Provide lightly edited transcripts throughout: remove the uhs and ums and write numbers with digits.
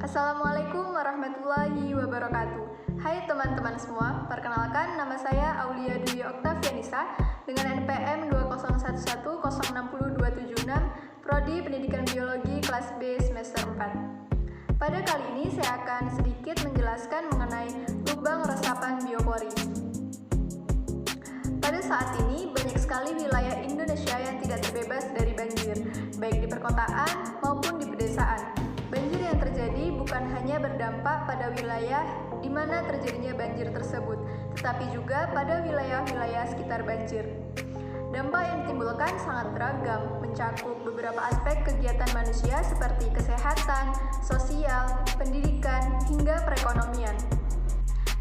Assalamualaikum warahmatullahi wabarakatuh. Hai teman-teman semua, perkenalkan nama saya Aulia Dwi Oktavianisa dengan NPM 20110600276, Prodi Pendidikan Biologi kelas B semester 4. Pada kali ini saya akan sedikit menjelaskan mengenai lubang resapan biopori. Pada saat ini banyak sekali wilayah Indonesia yang tidak terbebas dari banjir, baik di perkotaan maupun di pedesaan. Banjir yang terjadi bukan hanya berdampak pada wilayah di mana terjadinya banjir tersebut, tetapi juga pada wilayah-wilayah sekitar banjir. Dampak yang ditimbulkan sangat beragam, mencakup beberapa aspek kegiatan manusia seperti kesehatan, sosial, pendidikan, hingga perekonomian.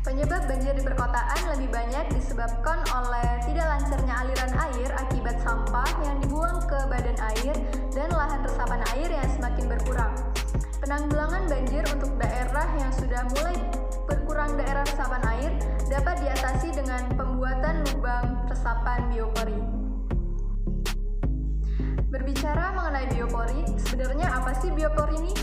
Penyebab banjir di perkotaan lebih banyak disebabkan oleh tidak lancarnya aliran air akibat sampah yang dibuang ke badan air dan lahan resapan air yang semakin berkurang. Penanggulangan banjir untuk daerah yang sudah mulai berkurang daerah resapan air dapat diatasi dengan pembuatan lubang resapan biopori. Berbicara mengenai biopori, sebenarnya apa sih biopori ini?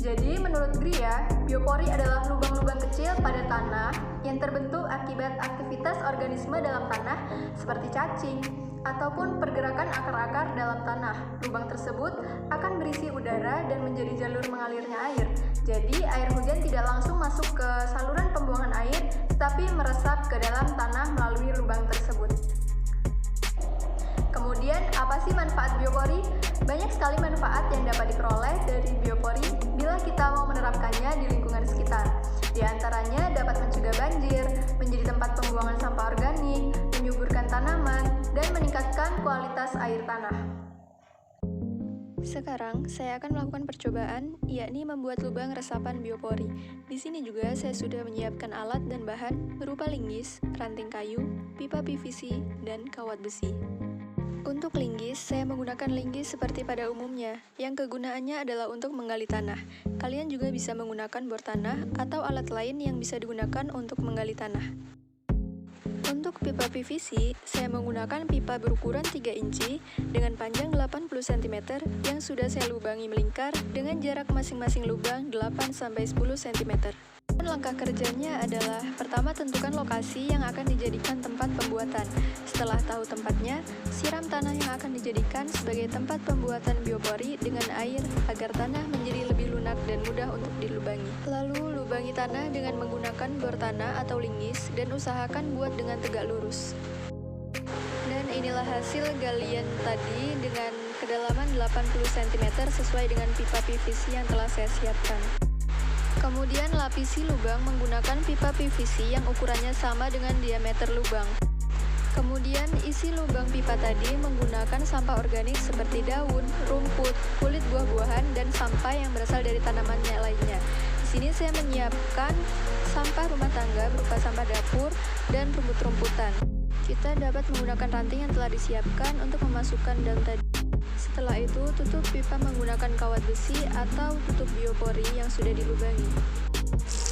Jadi menurut GRIA, biopori adalah lubang-lubang kecil pada tanah yang terbentuk akibat aktivitas organisme dalam tanah seperti cacing ataupun pergerakan akar-akar dalam tanah. Lubang tersebut akan berisi udara dan menjadi jalur mengalirnya air. Jadi air hujan tidak langsung masuk ke saluran pembuangan air, tetapi meresap ke dalam tanah melalui lubang tersebut. Kemudian, apa sih manfaat biopori? Banyak sekali manfaat yang dapat diperoleh dari biopori bila kita mau menerapkannya di lingkungan sekitar. Di antaranya dapat mencegah banjir, menjadi tempat pembuangan sampah organik, menyuburkan tanaman, dan meningkatkan kualitas air tanah. Sekarang, saya akan melakukan percobaan, yakni membuat lubang resapan biopori. Di sini juga saya sudah menyiapkan alat dan bahan berupa linggis, ranting kayu, pipa PVC, dan kawat besi. Untuk linggis, saya menggunakan linggis seperti pada umumnya, yang kegunaannya adalah untuk menggali tanah. Kalian juga bisa menggunakan bor tanah atau alat lain yang bisa digunakan untuk menggali tanah. Untuk pipa PVC, saya menggunakan pipa berukuran 3 inci dengan panjang 80 cm yang sudah saya lubangi melingkar dengan jarak masing-masing lubang 8-10 cm. Langkah kerjanya adalah, pertama tentukan lokasi yang akan dijadikan tempat pembuatan. Setelah tahu tempatnya, siram tanah yang akan dijadikan sebagai tempat pembuatan biopori dengan air agar tanah menjadi lebih lunak dan mudah untuk dilubangi. Lalu lubangi tanah dengan menggunakan bor tanah atau linggis dan usahakan buat dengan tegak lurus. Dan inilah hasil galian tadi dengan kedalaman 80 cm sesuai dengan pipa PVC yang telah saya siapkan. Kemudian lapisi lubang menggunakan pipa PVC yang ukurannya sama dengan diameter lubang. Kemudian isi lubang pipa tadi menggunakan sampah organik seperti daun, rumput, kulit buah-buahan, dan sampah yang berasal dari tanamannya lainnya. Di sini saya menyiapkan sampah rumah tangga berupa sampah dapur dan rumput-rumputan. Kita dapat menggunakan ranting yang telah disiapkan untuk memasukkan daun tadi. Setelah itu, tutup pipa menggunakan kawat besi atau tutup biopori yang sudah dilubangi.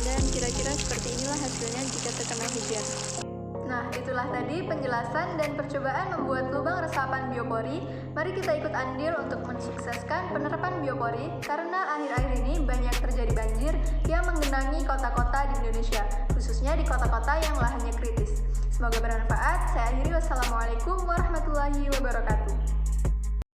Dan kira-kira seperti inilah hasilnya jika terkena hujan. Nah, itulah tadi penjelasan dan percobaan membuat lubang resapan biopori. Mari kita ikut andil untuk mensukseskan penerapan biopori karena akhir-akhir ini banyak terjadi banjir yang menggenangi kota-kota di Indonesia, khususnya di kota-kota yang lahannya kritis. Semoga bermanfaat. Saya akhiri. Wassalamualaikum warahmatullahi wabarakatuh.